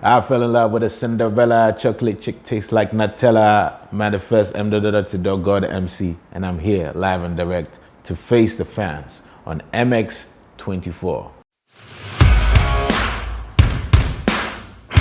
I fell in love with a Cinderella. Chocolate chick tastes like Nutella. M.anifest, M. God MC. And I'm here, live and direct, to face the fans on MX24. I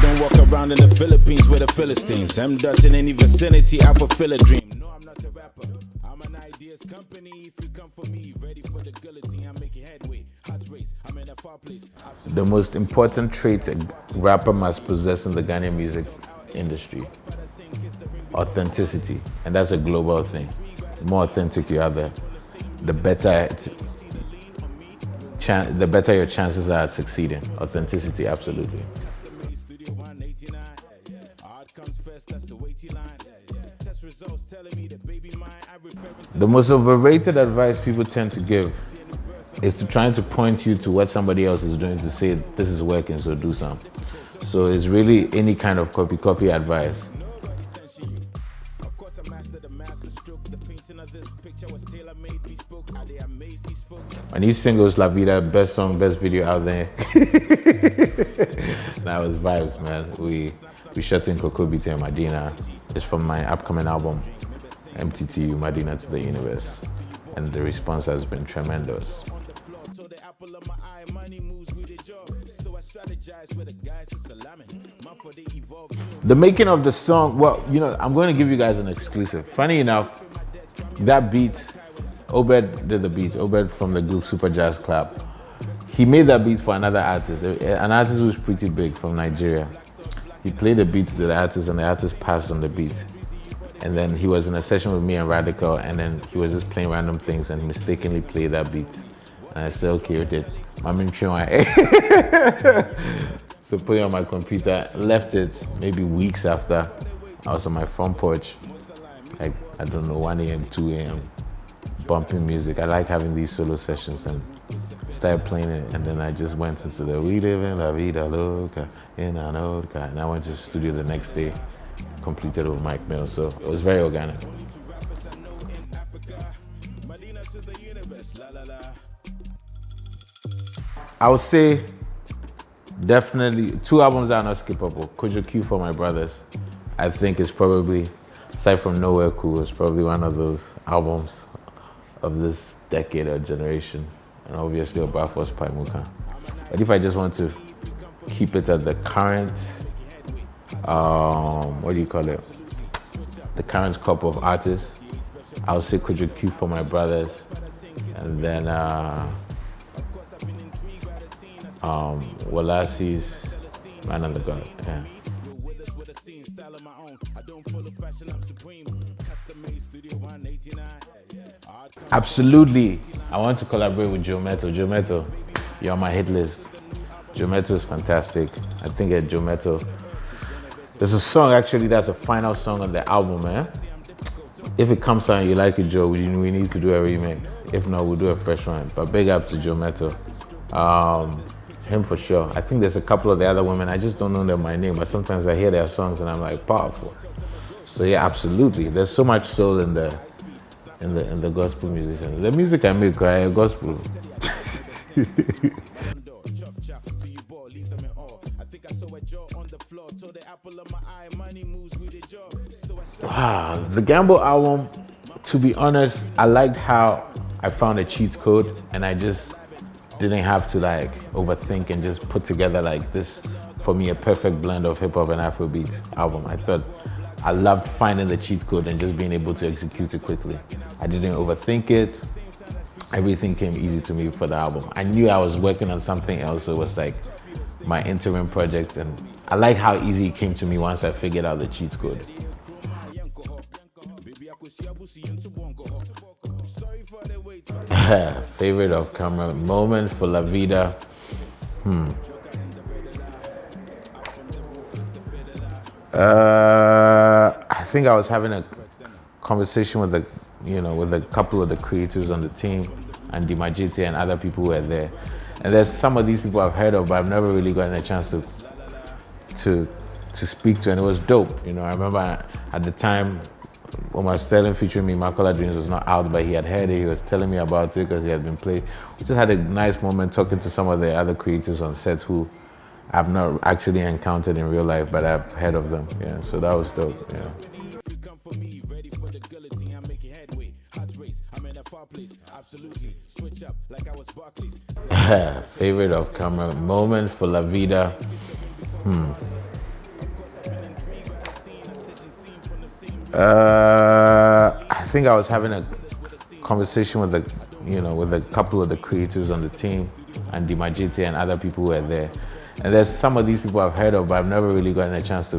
don't walk around in the Philippines with the Philistines. M dots in any vicinity, I fulfill a dream. No, I'm not a rapper. I'm an ideas company. If you come for me, ready for the guillotine, I'm making headway. Hot race, I'm in a far place. The most important trait a rapper must possess in the Ghanaian music industry: authenticity. And that's a global thing. The more authentic you are, the better your chances are at succeeding. Authenticity, absolutely. The most overrated advice people tend to give is to trying to point you to what somebody else is doing to say this is working, so do some. So it's really any kind of copy advice. My new single is La Vida, best song, best video out there. That was vibes, man. We shot in Sarkodie and Medina. It's from my upcoming album, MTTU, Medina to the Universe. And the response has been tremendous. The making of the song, well, I'm going to give you guys an exclusive. Funny enough, that beat, Obed did the beat. Obed from the group Super Jazz Club. He made that beat for another artist, an artist who's pretty big from Nigeria. He played the beat to the artist and the artist passed on the beat. And then he was in a session with me and Radical, and then he was just playing random things and mistakenly played that beat. And I said, okay, you did. So put it on my computer, left it maybe weeks after. I was on my front porch, like, I don't know, 1 a.m., 2 a.m., bumping music. I like having these solo sessions, and started playing it, and then I just went into the We Live in La Vida Loca, in an old car. And I went to the studio the next day, completed with Mike Mill, so it was very organic. I would say definitely 2 albums that are not skippable. Kojo Q for my brothers, I think is probably, aside from Nowhere Cool, is probably one of those albums of this decade or generation. And obviously Obafor's Paimuka. But if I just want to keep it at the current, the current crop of artists, I would say Kojo Q for my brothers, and then Walasi's Man of the God. Yeah. Absolutely. I want to collaborate with Joe Mettle. Joe Mettle, you're on my hit list. Joe Mettle is fantastic. I think at Joe Mettle, there's a song actually that's a final song on the album, man. If it comes out and you like it, Joe, we need to do a remix. If not, we'll do a fresh one. But big up to Joe Mettle. Him for sure. I think there's a couple of the other women, I just don't know them by name, but sometimes I hear their songs and I'm like, powerful. So yeah, absolutely. There's so much soul in the gospel musician. The music I make, gospel. Wow, the Gamble album, to be honest, I liked how I found a cheat code and I just didn't have to like overthink and just put together like this, for me, a perfect blend of hip hop and Afrobeat album. I loved finding the cheat code and just being able to execute it quickly. I didn't overthink it. Everything came easy to me for the album. I knew I was working on something else, so it was like my interim project, and I like how easy it came to me once I figured out the cheat code. Favorite of camera moment for La Vida. I think I was having a conversation with a couple of the creatives on the team, and Dimajite and other people who were there. And there's some of these people I've heard of, but I've never really gotten a chance to speak to, and it was dope. I remember at the time Omar Sterling featuring me, My Color Dreams was not out, but he had heard it. He was telling me about it because he had been played. We just had a nice moment talking to some of the other creators on set who I've not actually encountered in real life, but I've heard of them. Yeah, so that was dope. Yeah. Favorite off camera moment for La Vida. I think I was having a conversation with with a couple of the creators on the team, and Dimajite and other people who were there. And there's some of these people I've heard of, but I've never really gotten a chance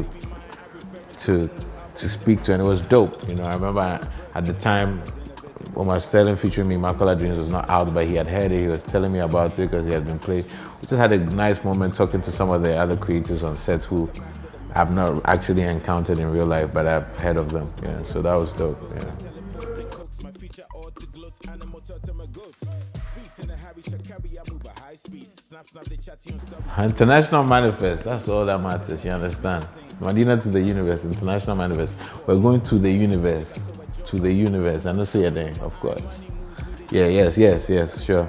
to speak to, and it was dope. I remember at the time, Omar Sterling featuring me, My Color Dreams was not out, but he had heard it. He was telling me about it because he had been played. We just had a nice moment talking to some of the other creators on set who I've not actually encountered in real life, but I've heard of them. Yeah, so that was dope. Yeah. International manifest, that's all that matters, you understand? Medina to the universe, international manifest. We're going to the universe. To the universe. I know say your name, of course. Yeah, yes, sure.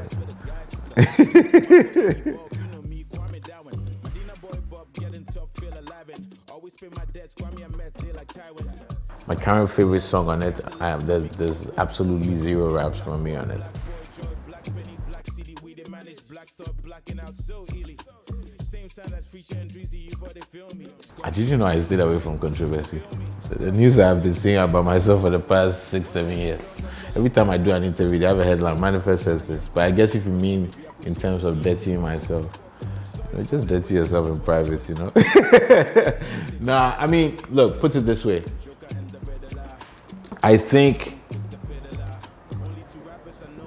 My current favorite song on it, there's absolutely zero raps from me on it. Did you know I stayed away from controversy? The news I've been seeing about myself for the past 6-7 years. Every time I do an interview, they have a headline, Manifest says this. But I guess if you mean in terms of dirtying myself, just dirty yourself in private, Nah, I mean, look, put it this way. I think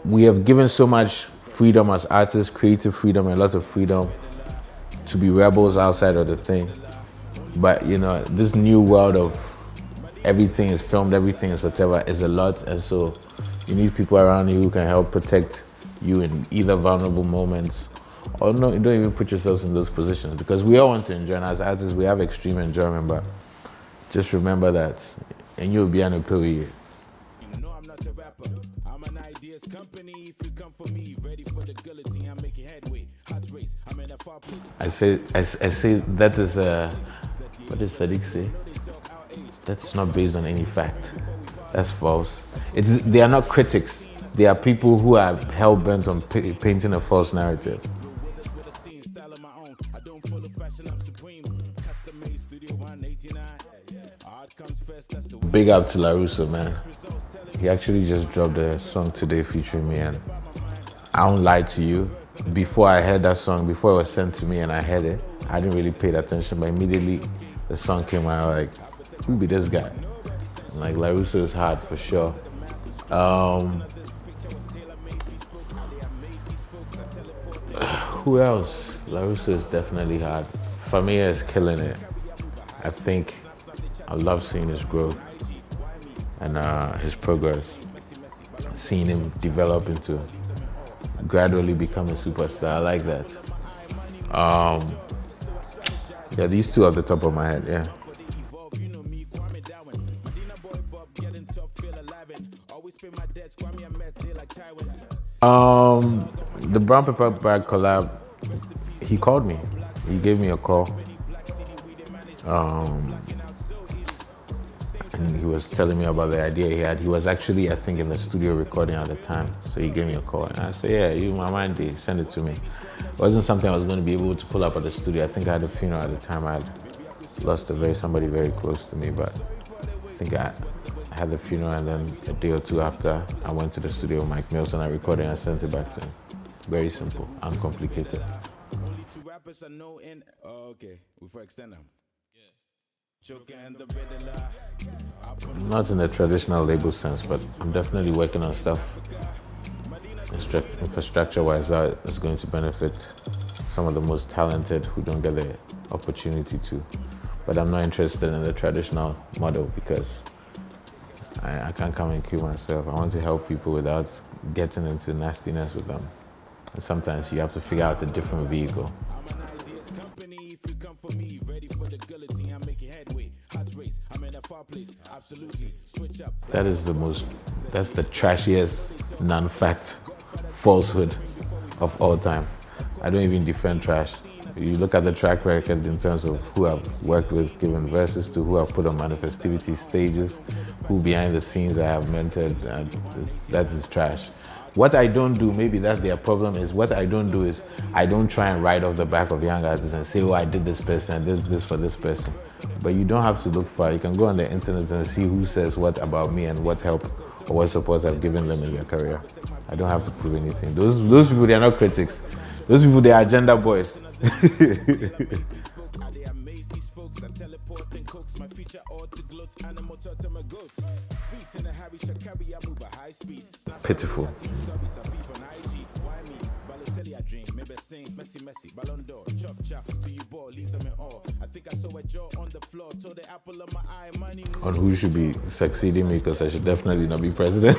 we have given so much freedom as artists, creative freedom, and a lot of freedom to be rebels outside of the thing. But, this new world of everything is filmed, everything is whatever, is a lot. And so you need people around you who can help protect you in either vulnerable moments or no, you don't even put yourselves in those positions, because we all want to enjoy. And as artists, we have extreme enjoyment, but just remember that. And you'll be an employee. I'm not a rapper. I'm an ideas company. If you come for me, ready for the guillotine, I'm making headway. Hot race, I'm in a far place. I say that is what did Sadiq say? That's not based on any fact. That's false. They are not critics. They are people who are hell-bent on painting a false narrative. Big up to LaRusso, man. He actually just dropped a song today featuring me, and I won't lie to you. Before I heard that song, before it was sent to me and I heard it, I didn't really pay attention, but immediately the song came out, like, who be this guy? And like, LaRusso is hard for sure. Who else? LaRusso is definitely hard. Familia is killing it. I think I love seeing his growth and his progress. Seeing him develop into gradually become a superstar. I like that. Yeah, these two off the top of my head, yeah. The Brown Paper Bag collab, he called me. He gave me a call. And he was telling me about the idea he had. He was actually, I think, in the studio recording at the time. So he gave me a call. And I said, yeah, my mind did. Send it to me. It wasn't something I was going to be able to pull up at the studio. I think I had a funeral at the time. I had lost somebody very close to me. But I think I had the funeral, and then a day or two after, I went to the studio with Mike Mills and I recorded and I sent it back to him. Very simple, uncomplicated. Only two rappers I know in. Oh, okay. Before I extend them. Not in the traditional label sense, but I'm definitely working on stuff infrastructure-wise that is going to benefit some of the most talented who don't get the opportunity to. But I'm not interested in the traditional model because I can't come and kill myself. I want to help people without getting into nastiness with them. And sometimes you have to figure out a different vehicle. If you come for me, ready for the guillotine, I'm making headway. Hot race, I'm in a far place. That's the trashiest non-fact falsehood of all time. I don't even defend trash. You look at the track record in terms of who I've worked with, given verses to, who I've put on manifestivity stages, who behind the scenes I have mentored, and that is trash. What I don't do, maybe that's their problem, is what I don't do is I don't try and ride off the back of young artists and say, oh, I did this person, I did this for this person. But you don't have to look far. You can go on the internet and see who says what about me and what help or what support I've given them in their career. I don't have to prove anything. Those people, they are not critics. Those people, they are agenda boys. Pitiful. On who should be succeeding me, because I should definitely not be president.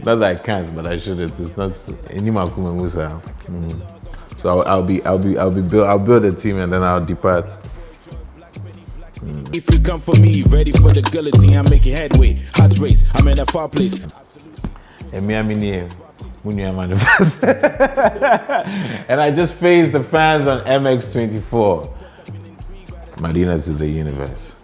Not that I can't, but I shouldn't. It's not Inimakume Musa. So I'll build a team and then I'll depart. If you come for me, ready for the guillotine, I'm making headway. Heart race, I'm in a far place. M.anifest. And I just faced the fans on MX24. Medina to the universe.